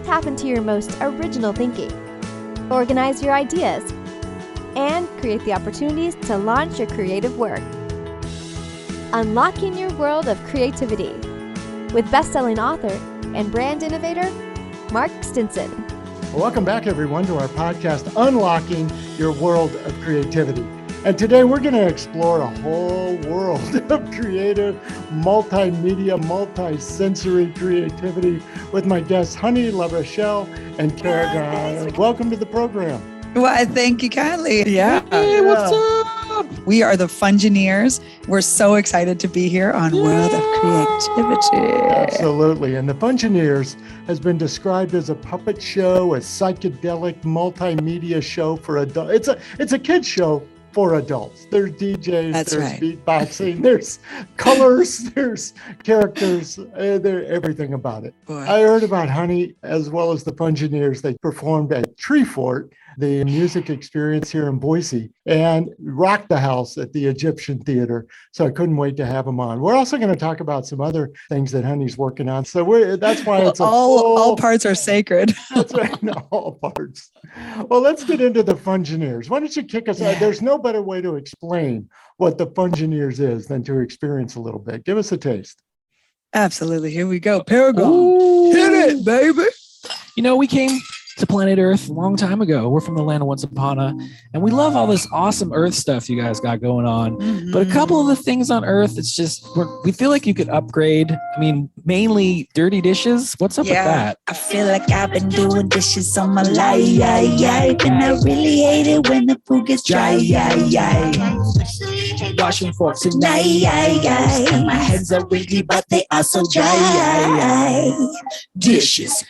tap into your most original thinking, organize your ideas, and create the opportunities to launch your creative work. Unlocking your world of creativity with best-selling author and brand innovator, Mark Stinson. Welcome back, everyone, to our podcast, Unlocking Your World of Creativity. And today we're going to explore a whole world of creative, multimedia, multi-sensory creativity with my guests, Honey, Larochelle, and Kara. Welcome to the program. Well, thank you kindly. Yeah. Hey, what's up? We are the Fungineers. We're so excited to be here on World of Creativity. Absolutely. And the Fungineers has been described as a puppet show, a psychedelic multimedia show for adults. It's a kid's show for adults. There's DJs, That's there's right. beatboxing, there's colors, there's characters, there's everything about it. Boy. I heard about Honey as well as the Fungineers. They performed at Tree Fort, the music experience here in Boise, and rocked the house at the Egyptian Theater. So I couldn't wait to have them on. We're also going to talk about some other things that Honey's working on. So that's why it's all parts are sacred. That's right. No, all parts. Well, let's get into the Fungineers. Why don't you kick us out? There's no better way to explain what the Fungineers is than to experience a little bit. Give us a taste. Absolutely. Here we go. Paragon. Hit it, baby. You know, we came to planet Earth a long time ago. We're from the land of Once Upon a, and we love all this awesome Earth stuff you guys got going on. Mm-hmm. But a couple of the things on Earth, it's just, we feel like you could upgrade. I mean, mainly dirty dishes. What's up with that? I feel like I've been doing dishes all my life, and I really hate it when the food gets dry, Washing forks and and my hands are wiggly, but they are so dry. Dishes,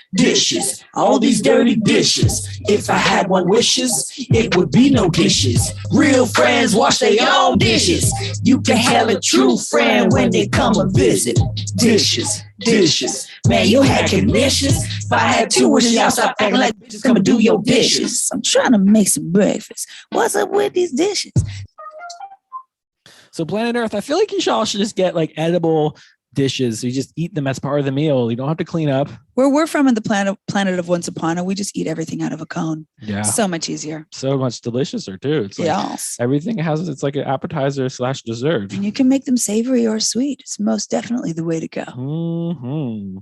all these dirty dishes. If I had one wishes, it would be no dishes. Real friends wash their own dishes. You can have a true friend when they come and visit. Dishes. Man, you had conditions. If I had two wishes, I'll stop acting like bitches. Come and do your dishes. I'm trying to make some breakfast. What's up with these dishes? So planet Earth, I feel like you all should just get like edible dishes. So you just eat them as part of the meal. You don't have to clean up. Where we're from in the planet of Once Upon a, we just eat everything out of a cone. Yeah. So much easier. So much deliciouser too. It's like Yes. everything it's like an appetizer / dessert. And you can make them savory or sweet. It's most definitely the way to go. Mm-hmm.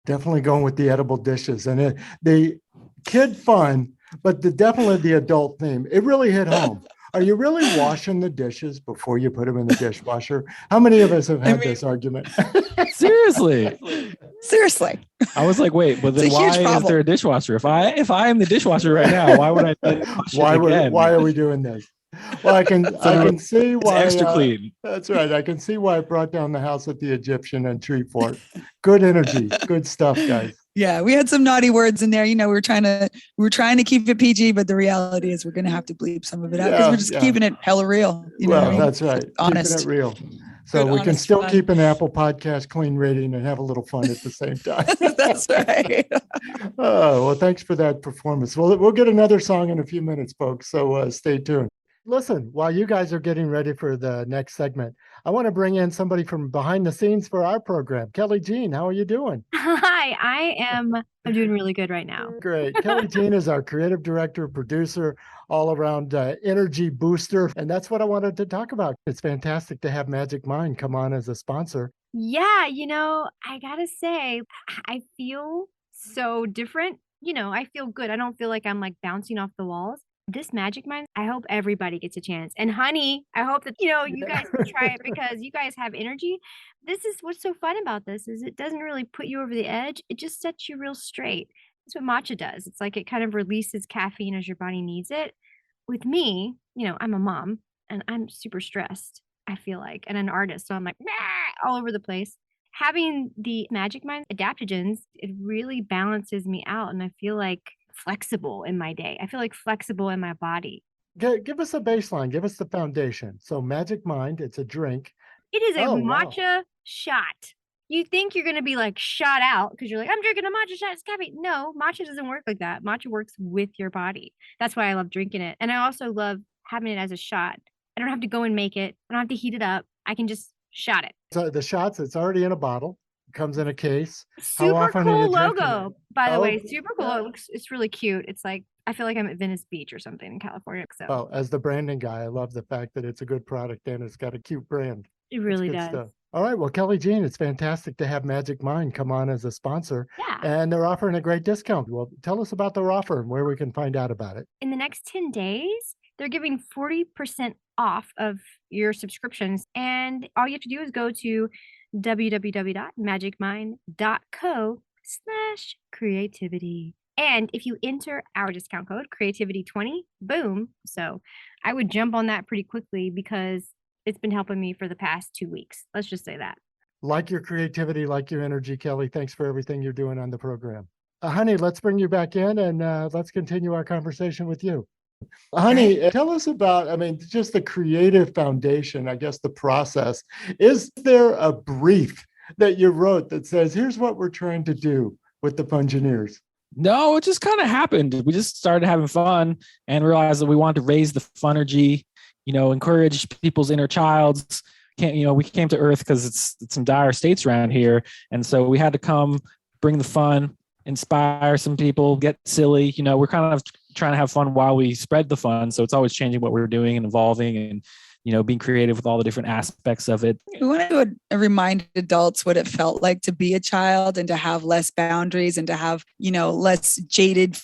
Definitely going with the edible dishes. And the kid fun, but definitely the adult theme. It really hit home. Are you really washing the dishes before you put them in the dishwasher? How many of us have had this argument? Seriously. I was like, wait, but then It's a why huge is problem. there a dishwasher? If I am the dishwasher right now, why would I then wash it again? Why are we doing this? Well, I can see why. It's extra clean. That's right. I can see why it brought down the house at the Egyptian and Tree Fort. Good energy. Good stuff, guys. Yeah, we had some naughty words in there. You know, we were trying to keep it PG, but the reality is we're going to have to bleep some of it out because we're just keeping it hella real. You know what I mean? That's right. Honest. Keeping it real. So Good, we can honest still fun. keep an Apple Podcast clean rating and have a little fun at the same time. That's right. Oh, well, thanks for that performance. We'll get another song in a few minutes, folks. So stay tuned. Listen, while you guys are getting ready for the next segment, I want to bring in somebody from behind the scenes for our program. Kelly Jean, how are you doing? Hi, I'm doing really good right now. Great. Kelly Jean is our creative director, producer, all around energy booster. And that's what I wanted to talk about. It's fantastic to have Magic Mind come on as a sponsor. Yeah, I gotta say, I feel so different. I feel good. I don't feel like I'm like bouncing off the walls. This Magic Mind, I hope everybody gets a chance. And Honey, I hope that, you guys can try it because you guys have energy. This is what's so fun about this is it doesn't really put you over the edge. It just sets you real straight. That's what matcha does. It's like it kind of releases caffeine as your body needs it. With me, I'm a mom and I'm super stressed, I feel like, and an artist. So I'm like, all over the place. Having the Magic Mind adaptogens, it really balances me out. And I feel like flexible in my day. I feel like flexible in my body. Give us a baseline. Give us the foundation. So Magic Mind, it's a drink. It is a matcha Wow. shot. You think you're going to be like shot out because you're like, I'm drinking a matcha shot. It's caffeine. No, matcha doesn't work like that. Matcha works with your body. That's why I love drinking it. And I also love having it as a shot. I don't have to go and make it. I don't have to heat it up. I can just shot it. So the shots, it's already in a bottle. Comes in a case. Super cool logo, by the way. Oh, Super cool. It's really cute. It's like, I feel like I'm at Venice Beach or something in California. So Well, as the branding guy, I love the fact that it's a good product and it's got a cute brand. it really Good does. stuff. All right. Well, Kelly Jean, it's fantastic to have Magic Mind come on as a sponsor. Yeah. And they're offering a great discount. Well, tell us about their offer and where we can find out about it. In the next 10 days, they're giving 40% off of your subscriptions. And all you have to do is go to www.magicmind.co/creativity. And if you enter our discount code, creativity20, boom. So I would jump on that pretty quickly because it's been helping me for the past 2 weeks. Let's just say that. Like your creativity, like your energy, Kelly. Thanks for everything you're doing on the program. Honey, let's bring you back in and let's continue our conversation with you. Honey, tell us about, just the creative foundation, I guess the process. Is there a brief that you wrote that says, here's what we're trying to do with the Fungineers? No, it just kind of happened. We just started having fun and realized that we wanted to raise the funergy, encourage people's inner childs. We came to Earth because it's in dire states around here. And so we had to come bring the fun, inspire some people, get silly. We're kind of trying to have fun while we spread the fun. So it's always changing what we're doing and evolving and, being creative with all the different aspects of it. We want to remind adults what it felt like to be a child and to have less boundaries and to have, less jaded,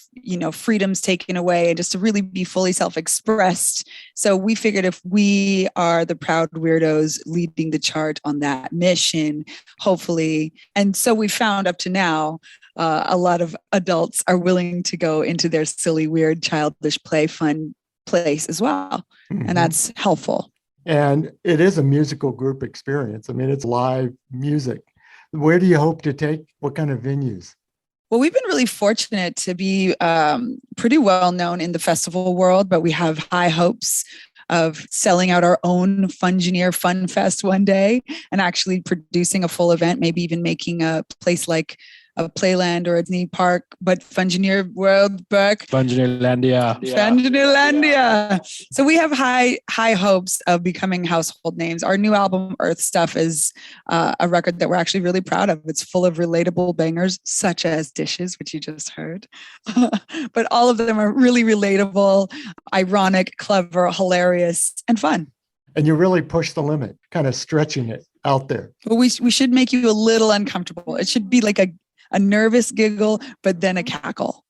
freedoms taken away and just to really be fully self-expressed. So we figured if we are the proud weirdos leading the charge on that mission, hopefully. And so we found up to now, a lot of adults are willing to go into their silly, weird, childish, play, fun place as well. Mm-hmm. And that's helpful. And it is a musical group experience. It's live music. Where do you hope to take? What kind of venues? Well, we've been really fortunate to be pretty well known in the festival world, but we have high hopes of selling out our own Fungineer Fun Fest one day and actually producing a full event, maybe even making a place like a Playland or a Disney Park, but Fungineer World back. Fungineerlandia. Fungineerlandia. So we have high hopes of becoming household names. Our new album, Earth Stuff, is a record that we're actually really proud of. It's full of relatable bangers, such as Dishes, which you just heard. But all of them are really relatable, ironic, clever, hilarious, and fun. And you really push the limit, kind of stretching it out there. Well, we should make you a little uncomfortable. It should be like a nervous giggle, but then a cackle.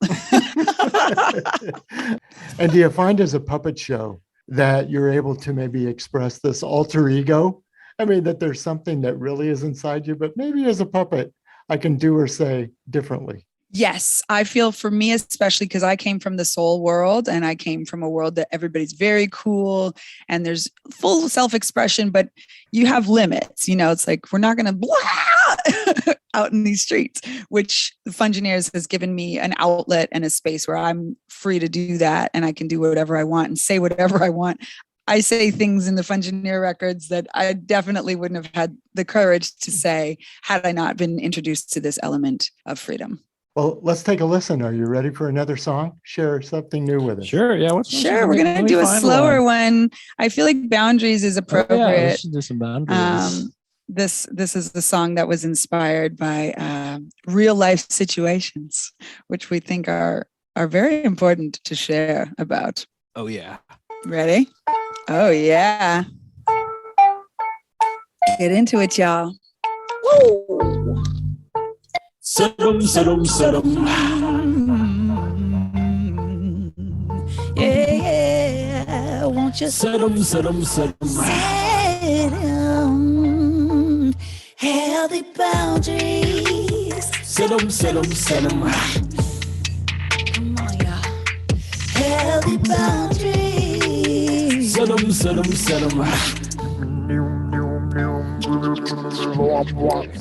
And do you find as a puppet show that you're able to maybe express this alter ego? That there's something that really is inside you, but maybe as a puppet, I can do or say differently. Yes, I feel for me, especially because I came from the soul world and I came from a world that everybody's very cool and there's full self-expression, but you have limits. It's like, we're not going to blah out in these streets, which the Fungineers has given me an outlet and a space where I'm free to do that. And I can do whatever I want and say whatever I want. I say things in the Fungineer records that I definitely wouldn't have had the courage to say had I not been introduced to this element of freedom. Well, let's take a listen. Are you ready for another song? Share something new with us. Sure. Yeah. Sure. We're going to do a slower one. I feel like Boundaries is appropriate. Oh, yeah, we should do some Boundaries. This is the song that was inspired by real life situations, which we think are very important to share about. Oh, yeah. Ready? Oh, yeah. Get into it, y'all. Woo! Sedum. Yeah, won't you sedum. Healthy boundaries. Sedum. Come on, y'all. Healthy boundaries. Sedum.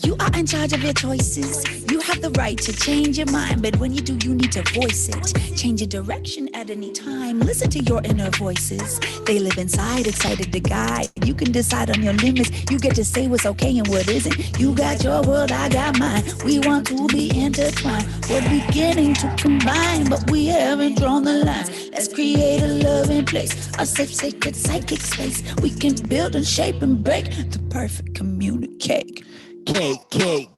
You are in charge of your choices. You have the right to change your mind, but when you do, you need to voice it. Change your direction at any time. Listen to your inner voices. They live inside, excited to guide. You can decide on your limits. You get to say what's okay and what isn't. You got your world, I got mine. We want to be intertwined. We're beginning to combine, but we haven't drawn the lines. Let's create a loving place, a safe, sacred, psychic space. We can build and shape and break the perfect communicate. Cake.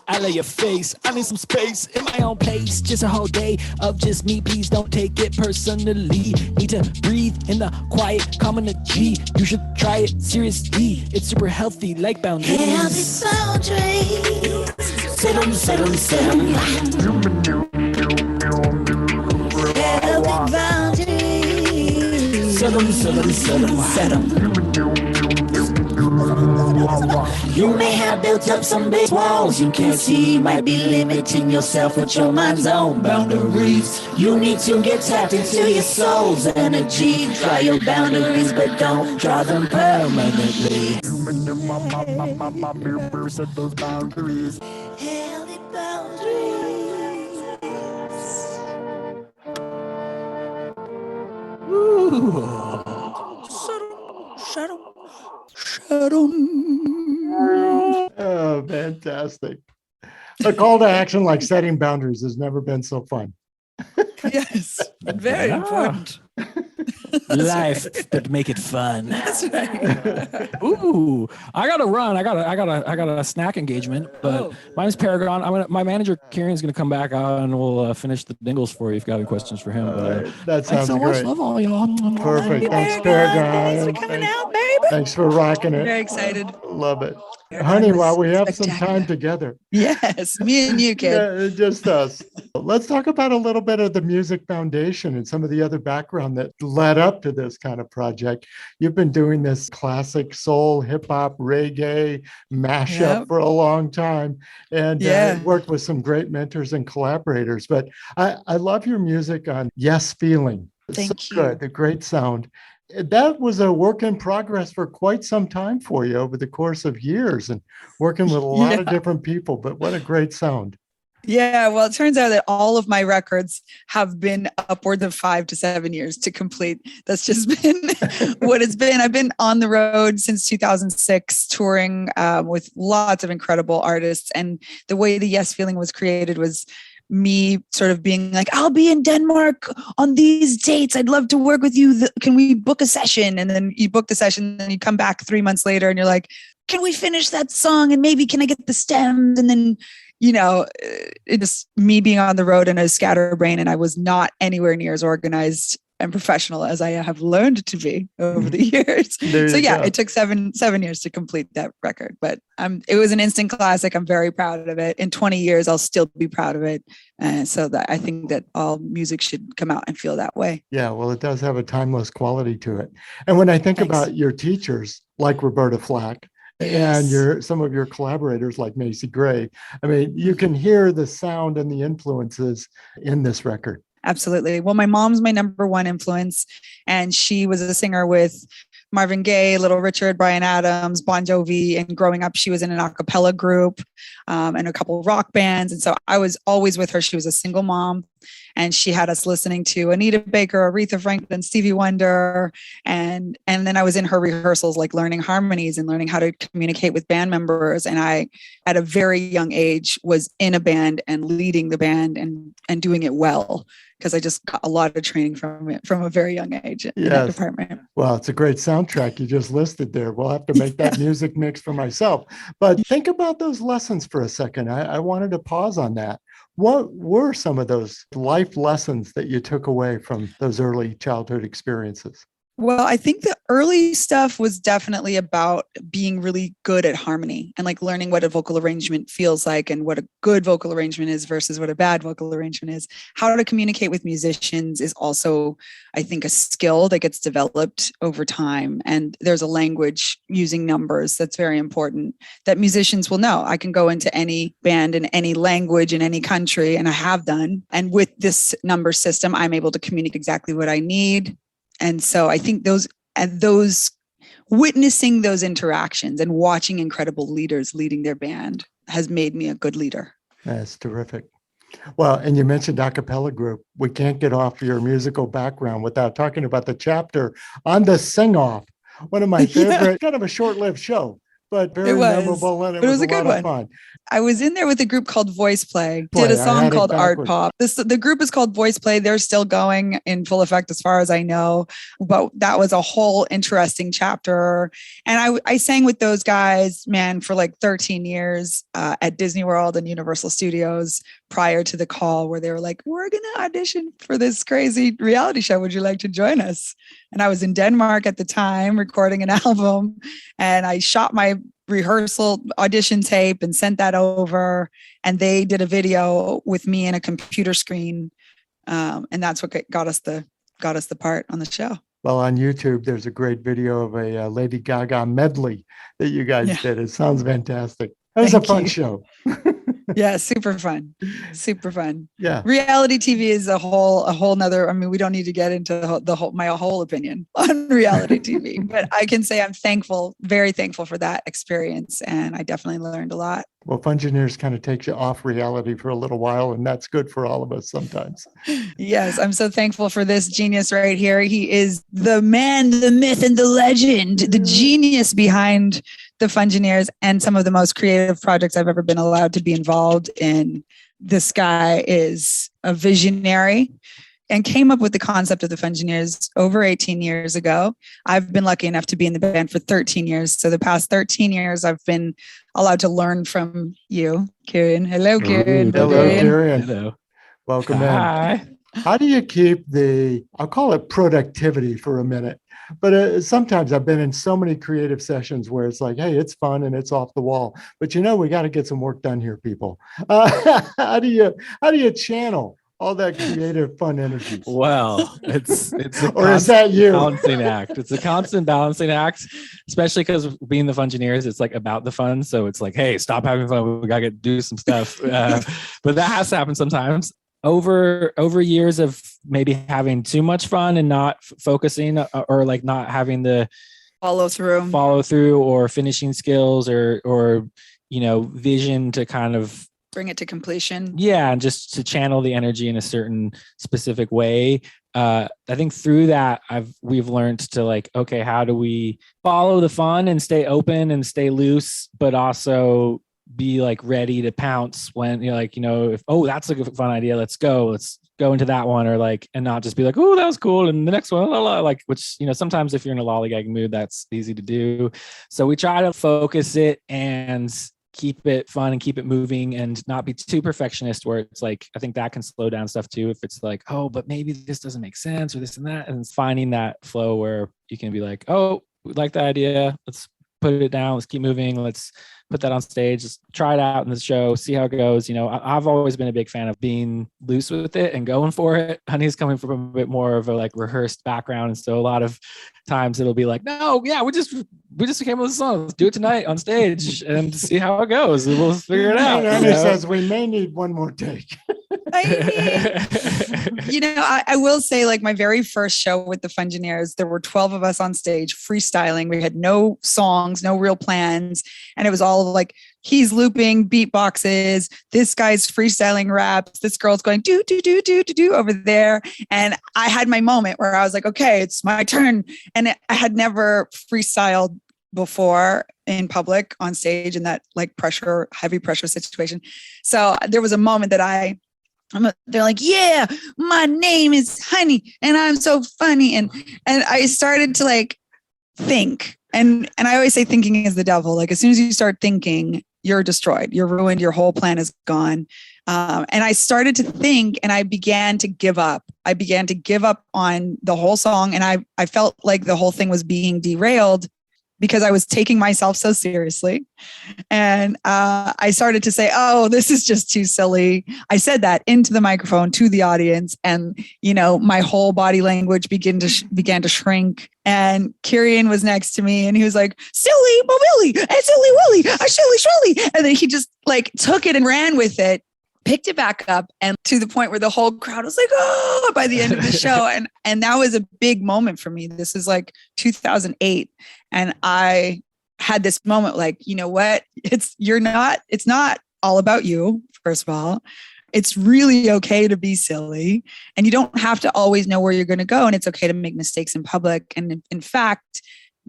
I love your face. I need some space in my own place. Just a whole day of just me. Please don't take it personally. Need to breathe in the quiet, calm in the G. You should try it seriously. It's super healthy, like boundaries. Healthy boundaries. Set 'em. Healthy boundaries. Set 'em. You may have built up some big walls you can't see. Might be limiting yourself with your mind's own boundaries. You need to get tapped into your soul's energy. Try your boundaries, but don't draw them permanently. Set those boundaries. Healthy boundaries. Shut up. Oh, fantastic. A call to action like setting boundaries has never been so fun. Yes, very important. Life, but make it fun. That's right. Ooh, I gotta run. I got a snack engagement. But my name's Paragon. My manager Kieran's gonna come back out and we'll finish the dingles for you if you got any questions for him. That sounds thanks so great. much. Love all y'all. Perfect. Thanks, Paragon. Thanks for coming out, baby. Thanks for rocking it. Very excited. Love it. Paragon Honey, was while we have some spectacular. time together. Yes, me and you, kid. Yeah, just us. Let's talk about a little bit of the Music Foundation and some of the other background that led up to this kind of project. You've been doing this classic soul, hip hop, reggae mashup for a long time and worked with some great mentors and collaborators. But I love your music on Yes Feeling. Thank you. Good, the great sound. That was a work in progress for quite some time for you over the course of years and working with a lot of different people, but what a great sound. Yeah, well, it turns out that all of my records have been upwards of 5 to 7 years to complete. That's just been what it's been. I've been on the road since 2006, touring with lots of incredible artists. And the way the Yes Feeling was created was me sort of being like, I'll be in Denmark on these dates. I'd love to work with you. Can we book a session? And then you book the session and you come back 3 months later and you're like, can we finish that song? And maybe can I get the stems? And then, it's me being on the road and a scatterbrain. And I was not anywhere near as organized and professional as I have learned to be over the years. So it took seven years to complete that record, but it was an instant classic. I'm very proud of it. In 20 years, I'll still be proud of it. So that I think that all music should come out and feel that way. Yeah, well, it does have a timeless quality to it. And when I think about your teachers, like Roberta Flack, and some of your collaborators like Macy Gray, I mean, you can hear the sound and the influences in this record. Absolutely. Well, my mom's my number one influence, and she was a singer with Marvin Gaye, Little Richard, Bryan Adams, Bon Jovi. And growing up, she was in an a cappella group and a couple of rock bands. And so I was always with her. She was a single mom, and she had us listening to Anita Baker, Aretha Franklin, Stevie Wonder. And then I was in her rehearsals, like learning harmonies and learning how to communicate with band members. And I, at a very young age, was in a band and leading the band and doing it well, because I just got a lot of training from it from a very young age in that department. Well, it's a great soundtrack you just listed there. We'll have to make that music mix for myself. But think about those lessons for a second. I wanted to pause on that. What were some of those life lessons that you took away from those early childhood experiences? Well, I think the early stuff was definitely about being really good at harmony and like learning what a vocal arrangement feels like and what a good vocal arrangement is versus what a bad vocal arrangement is. How to communicate with musicians is also, I think, a skill that gets developed over time. And there's a language using numbers that's very important that musicians will know. I can go into any band in any language in any country, and I have done. And with this number system, I'm able to communicate exactly what I need. And so I think those witnessing those interactions and watching incredible leaders leading their band has made me a good leader. That's terrific. Well, and you mentioned a cappella group. We can't get off your musical background without talking about the chapter on the Sing Off, one of my favorite, kind of a short-lived show, but very It was. memorable, and it But was a lot of fun. I was in there with a group called Voice Play, did a song called Art Pop. The group is called Voice Play. They're still going in full effect as far as I know, but that was a whole interesting chapter. And I sang with those guys, man, for like 13 years at Disney World and Universal Studios prior to the call where they were like, we're going to audition for this crazy reality show. Would you like to join us? And I was in Denmark at the time recording an album, and I shot my rehearsal audition tape and sent that over, and they did a video with me in a computer screen, and that's what got us the part on the show. Well, on YouTube there's a great video of a Lady Gaga medley that you guys did. It sounds fantastic. It was a fun show. Yeah, super fun. Yeah. Reality TV is a whole nother, I mean, we don't need to get into my whole opinion on reality TV, but I can say I'm thankful, very thankful for that experience. And I definitely learned a lot. Well, Fungineers kind of takes you off reality for a little while, and that's good for all of us sometimes. Yes, I'm so thankful for this genius right here. He is the man, the myth, and the legend, the genius behind the Fungineers and some of the most creative projects I've ever been allowed to be involved in. This guy is a visionary and came up with the concept of the Fungineers over 18 years ago. I've been lucky enough to be in the band for 13 years. So the past 13 years, I've been allowed to learn from you, Kieran. Hello, Kieran. Hello, Kieran. Hello. Welcome Hi. in. How do you keep I'll call it productivity for a minute, but sometimes I've been in so many creative sessions where it's like, hey, it's fun and it's off the wall, but we got to get some work done here, people. How do you channel all that creative, fun energy? Well, it's a or is that you? Balancing act. It's a constant balancing act, especially because being the Fungineers, it's like about the fun. So it's like, hey, stop having fun. We gotta do some stuff. But that has to happen sometimes. Over years of maybe having too much fun and not focusing, or like not having the follow through or finishing skills or vision to kind of bring it to completion. Yeah, and just to channel the energy in a certain specific way. I think through that we've learned to like, okay, how do we follow the fun and stay open and stay loose, but also be like ready to pounce when if that's a fun idea, let's go into that one, or like, and not just be like, oh, that was cool, and the next one, like, which sometimes if you're in a lollygagging mood, that's easy to do. So we try to focus it and keep it fun and keep it moving and not be too perfectionist, where it's like, I think that can slow down stuff too, if it's like, oh, but maybe this doesn't make sense or this and that, and it's finding that flow where you can be like, oh, we like that idea, let's put it down, let's keep moving, let's put that on stage, just try it out in the show, see how it goes. I've always been a big fan of being loose with it and going for it. Honey's coming from a bit more of a like rehearsed background, and so a lot of times it'll be like, no, yeah, we just came with a song, let's do it tonight on stage and see how it goes, and we'll figure it out. Honey says we may need one more take. I will say, like, my very first show with the Fungineers, there were 12 of us on stage freestyling. We had no songs, no real plans. And it was all like, he's looping beatboxes, this guy's freestyling raps, this girl's going do, do, do, do, do, do over there. And I had my moment where I was like, okay, it's my turn. And I had never freestyled before in public on stage in that like heavy pressure situation. So there was a moment that they're like, yeah, my name is Honey and I'm so funny. And I started to like think, and I always say thinking is the devil. Like, as soon as you start thinking, you're destroyed, you're ruined, your whole plan is gone. And I started to think, and I began to give up. I began to give up on the whole song. And I felt like the whole thing was being derailed because I was taking myself so seriously. And I started to say, oh, this is just too silly. I said that into the microphone to the audience. And, my whole body language began to shrink. And Kieran was next to me and he was like, silly, but Willie, and silly Willie, silly Shirley. And then he just like took it and ran with it, picked it back up, and to the point where the whole crowd was like, oh, by the end of the show. And that was a big moment for me. This is like 2008. And I had this moment like, you know what? It's not all about you, first of all. It's really okay to be silly, and you don't have to always know where you're going to go. And it's okay to make mistakes in public. And in fact,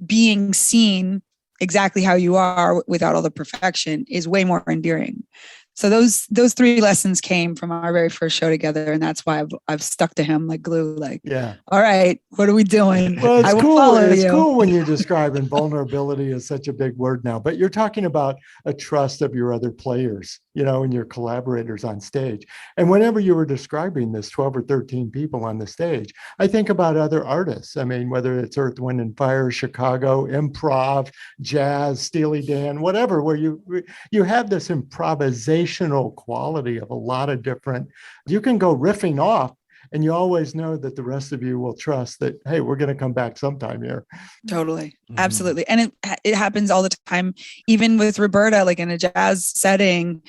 being seen exactly how you are without all the perfection is way more endearing. So those 3 lessons came from our very first show together, and that's why I've stuck to him like glue. Like, Yeah. All right, what are we doing? Well, it's I will cool. follow It's you. cool when you describe, and vulnerability is such a big word now, but you're talking about a trust of your other players, and your collaborators on stage. And whenever you were describing this 12 or 13 people on the stage, I think about other artists. I mean, whether it's Earth, Wind and Fire, Chicago, improv, jazz, Steely Dan, whatever, where you have this improvisational quality of a lot of different, you can go riffing off, and you always know that the rest of you will trust that, hey, we're going to come back sometime here. Totally. Absolutely. And it happens all the time, even with Roberta, like in a jazz setting,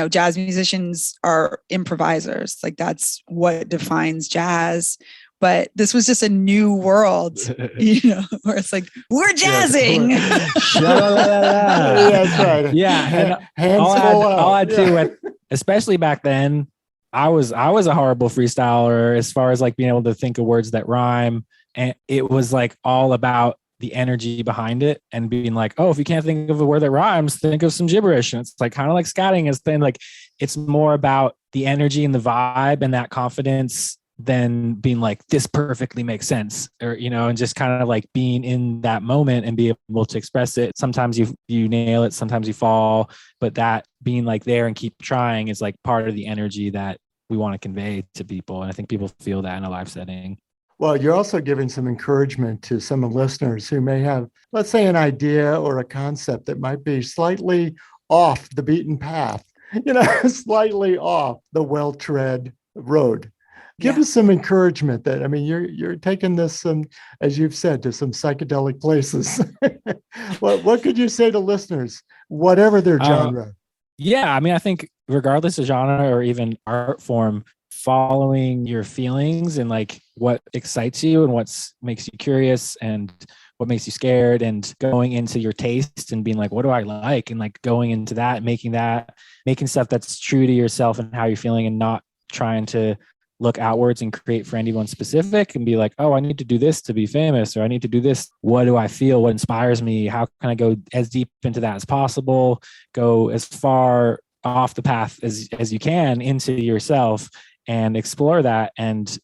jazz musicians are improvisers. Like that's what defines jazz. But this was just a new world, where it's like, we're jazzing. That's right. Yeah. And I'll add to it, especially back then, I was a horrible freestyler as far as like being able to think of words that rhyme. And it was like all about the energy behind it and being like, oh, if you can't think of a word that rhymes, think of some gibberish. And it's like kind of like scatting is thing. Like it's more about the energy and the vibe and that confidence than being like, this perfectly makes sense, or, and just kind of like being in that moment and be able to express it. Sometimes you nail it, sometimes you fall, but that being like there and keep trying is like part of the energy that we want to convey to people. And I think people feel that in a live setting. Well, you're also giving some encouragement to some listeners who may have, let's say, an idea or a concept that might be slightly off the beaten path, slightly off the well-tread road. Give us some encouragement that, I mean, you're taking this, as you've said, to some psychedelic places. What could you say to listeners, whatever their genre? Yeah, I mean, I think regardless of genre or even art form, following your feelings and like what excites you and what makes you curious and what makes you scared, and going into your taste and being like, what do I like? And like going into that, making stuff that's true to yourself and how you're feeling, and not trying to look outwards and create for anyone specific and be like, oh, I need to do this to be famous, or I need to do this. What do I feel? What inspires me? How can I go as deep into that as possible? Go as far off the path as you can into yourself and explore that. And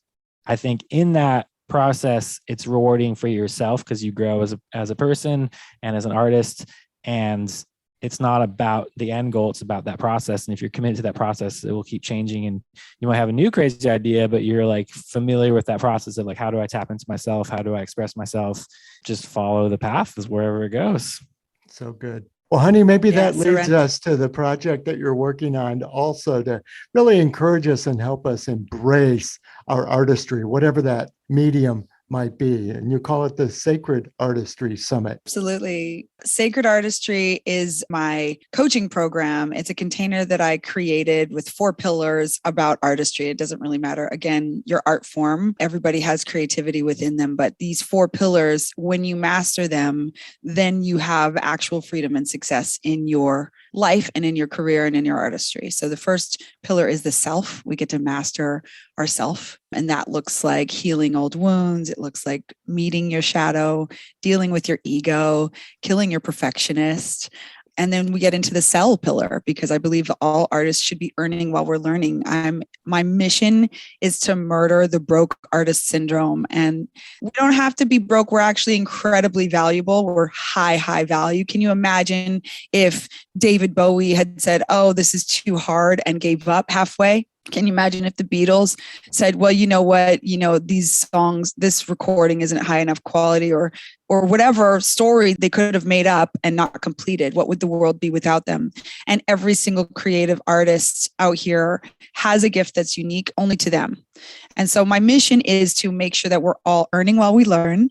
I think in that process, it's rewarding for yourself because you grow as a person and as an artist. And it's not about the end goal. It's about that process. And if you're committed to that process, it will keep changing. And you might have a new crazy idea, but you're like familiar with that process of like, how do I tap into myself? How do I express myself? Just follow the path is wherever it goes. So good. Well, honey, maybe that leads us to the project that you're working on also to really encourage us and help us embrace our artistry, whatever that medium might be. And you call it the Sacred Artistry Summit. Absolutely. Sacred Artistry is my coaching program. It's a container that I created with 4 pillars about artistry. It doesn't really matter. Again, your art form, everybody has creativity within them, but these 4 pillars, when you master them, then you have actual freedom and success in your life and in your career and in your artistry. So the first pillar is the self. We get to master ourself. And that looks like healing old wounds. It looks like meeting your shadow, dealing with your ego, killing your perfectionist. And then we get into the sell pillar, because I believe all artists should be earning while we're learning. My mission is to murder the broke artist syndrome. And we don't have to be broke. We're actually incredibly valuable. We're high value. Can you imagine if David Bowie had said, oh, this is too hard, and gave up halfway? Can you imagine if the Beatles said, well, you know what, these songs, this recording isn't high enough quality, or whatever story they could have made up and not completed? What would the world be without them? And every single creative artist out here has a gift that's unique only to them. And so my mission is to make sure that we're all earning while we learn.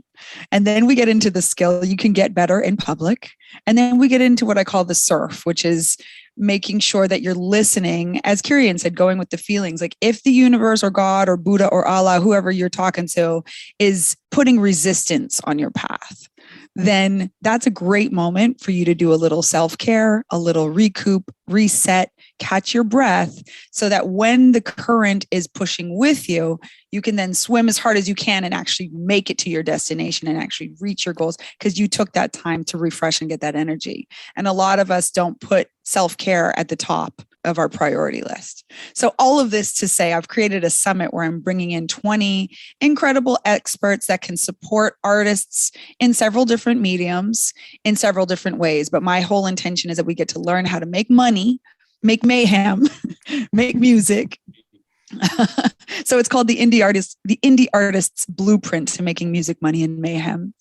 And then we get into the skill you can get better in public. And then we get into what I call the surf, which is making sure that you're listening, as Kirian said, going with the feelings. Like if the universe or God or Buddha or Allah, whoever you're talking to, is putting resistance on your path, then that's a great moment for you to do a little self-care, a little recoup, reset, catch your breath so that when the current is pushing with you, you can then swim as hard as you can and actually make it to your destination and actually reach your goals because you took that time to refresh and get that energy. And a lot of us don't put self-care at the top of our priority list. So all of this to say, I've created a summit where I'm bringing in 20 incredible experts that can support artists in several different mediums, in several different ways. But my whole intention is that we get to learn how to make money, make mayhem, make music. So it's called the Indie Artist's Blueprint to Making Music, Money, and Mayhem.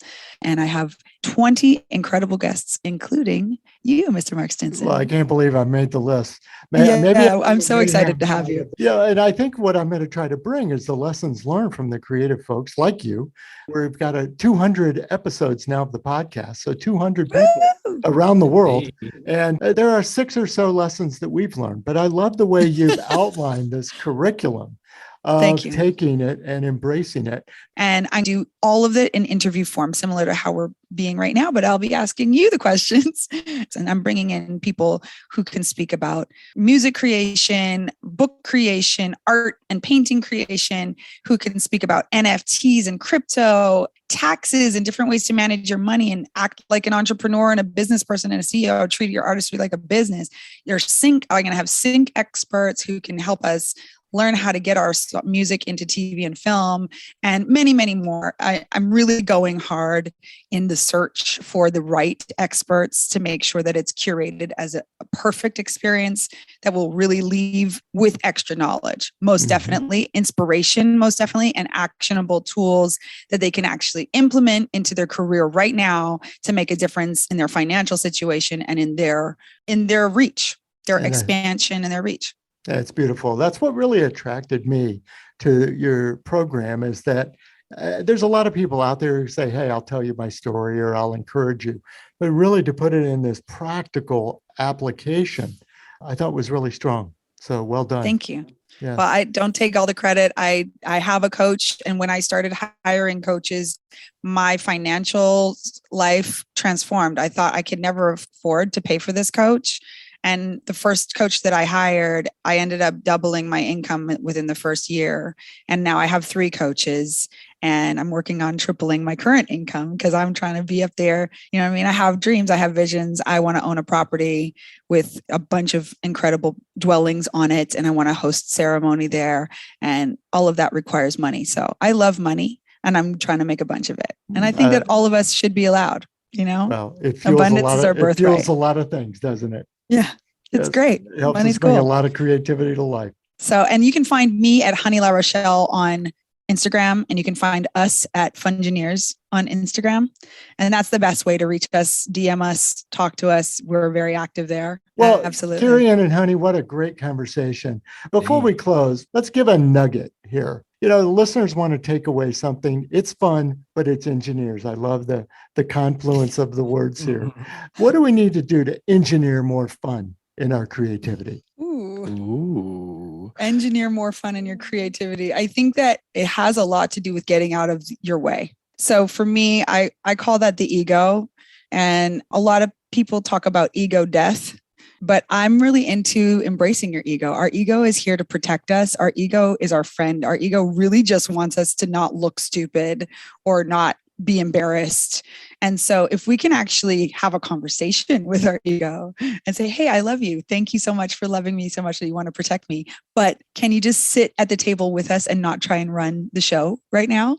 And I have 20 incredible guests, including you, Mr. Mark Stinson. Well, I can't believe I made the list. I'm so excited to have you. Yeah, and I think what I'm going to try to bring is the lessons learned from the creative folks like you. We've got 200 episodes now of the podcast, so 200 people around the world. And there are 6 or so lessons that we've learned. But I love the way you've outlined this curriculum of taking it and embracing it. And I do all of it in interview form, similar to how we're being right now, but I'll be asking you the questions. And I'm bringing in people who can speak about music creation, book creation, art and painting creation, who can speak about NFTs and crypto, taxes and different ways to manage your money and act like an entrepreneur and a business person and a CEO, treat your artistry like a business. I'm going to have sync experts who can help us learn how to get our music into TV and film, and many, many more. I'm really going hard in the search for the right experts to make sure that it's curated as a perfect experience that will really leave with extra knowledge, most definitely, inspiration, most definitely, and actionable tools that they can actually implement into their career right now to make a difference in their financial situation and in their reach, their expansion and their reach. That's beautiful. That's what really attracted me to your program is that there's a lot of people out there who say, hey, I'll tell you my story or I'll encourage you. But really to put it in this practical application, I thought was really strong. So well done. Thank you. Yes. Well, I don't take all the credit. I have a coach. And when I started hiring coaches, my financial life transformed. I thought I could never afford to pay for this coach. And the first coach that I hired, I ended up doubling my income within the first year. And now I have 3 coaches and I'm working on tripling my current income because I'm trying to be up there. You know what I mean? I have dreams. I have visions. I want to own a property with a bunch of incredible dwellings on it. And I want to host ceremony there. And all of that requires money. So I love money and I'm trying to make a bunch of it. And I think that all of us should be allowed, you know? Well, it fuels a lot of things, doesn't it? Yeah, it's great. It helps Money's us bring cool. a lot of creativity to life. So, and you can find me at Honey Larochelle on Instagram, and you can find us at Fungineers on Instagram. And that's the best way to reach us, DM us, talk to us. We're very active there. Well, absolutely. Carrie Ann and Honey, what a great conversation. Before we close, let's give a nugget here. You know, the listeners want to take away something. It's fun, but it's engineers. I love the confluence of the words here. What do we need to do to engineer more fun in our creativity? Ooh. Engineer more fun in your creativity. I think that it has a lot to do with getting out of your way. So for me, I call that the ego. And a lot of people talk about ego death. But I'm really into embracing your ego. Our ego is here to protect us. Our ego is our friend. Our ego really just wants us to not look stupid or not be embarrassed. And so if we can actually have a conversation with our ego and say, hey, I love you. Thank you so much for loving me so much that you want to protect me. But can you just sit at the table with us and not try and run the show right now?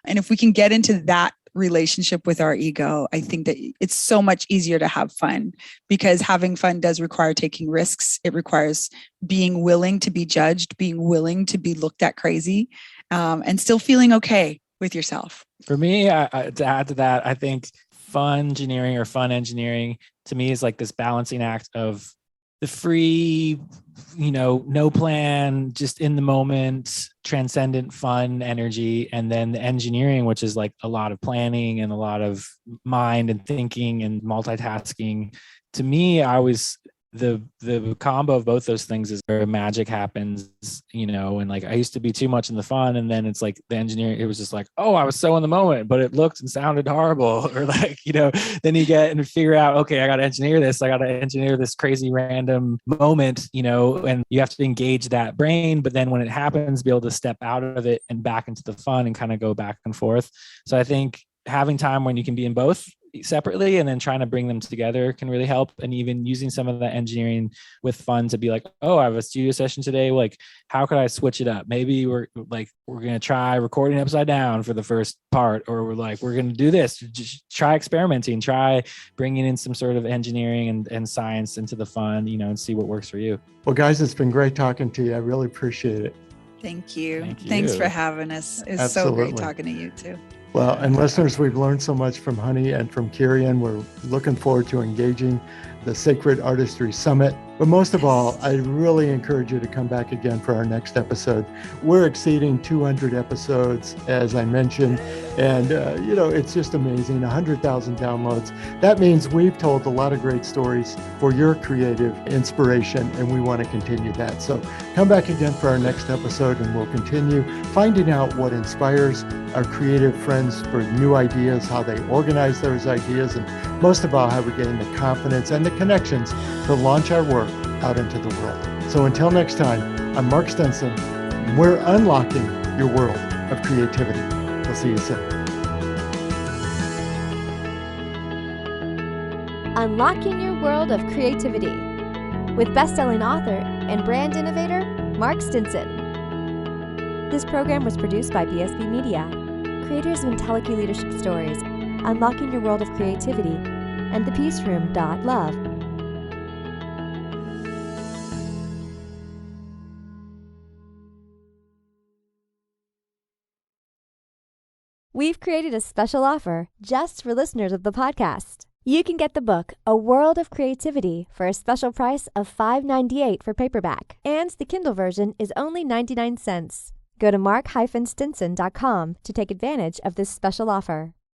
And if we can get into that relationship with our ego, I think that it's so much easier to have fun, because having fun does require taking risks. It requires being willing to be judged, being willing to be looked at crazy, and still feeling okay with yourself. For me, to add to that, I think fun engineering or fun engineering to me is like this balancing act of the free, no plan, just in the moment, transcendent fun energy. And then the engineering, which is like a lot of planning and a lot of mind and thinking and multitasking. To me, the combo of both those things is where magic happens, and like I used to be too much in the fun, and then it's like the engineering, it was just like, oh, I was so in the moment, but it looked and sounded horrible. Or like, then you get and figure out, okay, I got to engineer this crazy random moment, and you have to engage that brain, but then when it happens, be able to step out of it and back into the fun and kind of go back and forth. So I think having time when you can be in both separately and then trying to bring them together can really help. And even using some of the engineering with fun to be like, oh, I have a studio session today. Like, how could I switch it up? Maybe we're going to try recording upside down for the first part, or we're going to do this. Just try experimenting, try bringing in some sort of engineering and science into the fun, and see what works for you. Well, guys, it's been great talking to you. I really appreciate it. Thank you. Thanks for having us. It's Absolutely. so great talking to you too. Well, and listeners, we've learned so much from Honey and from Kirian. We're looking forward to engaging the Sacred Artistry Summit. But most of all, I really encourage you to come back again for our next episode. We're exceeding 200 episodes, as I mentioned, and it's just amazing, 100,000 downloads. That means we've told a lot of great stories for your creative inspiration, and we want to continue that. So come back again for our next episode, and we'll continue finding out what inspires our creative friends for new ideas, how they organize those ideas, and most of all, how we gain the confidence and the connections to launch our work out into the world. So until next time, I'm Mark Stinson, and we're unlocking your world of creativity. We'll see you soon. Unlocking Your World of Creativity with best-selling author and brand innovator, Mark Stinson. This program was produced by BSB Media, creators of IntelliKey Leadership Stories, Unlocking Your World of Creativity, and The Peace Room. Love. We've created a special offer just for listeners of the podcast. You can get the book, A World of Creativity, for a special price of $5.98 for paperback, and the Kindle version is only 99 cents. Go to mark-stinson.com to take advantage of this special offer.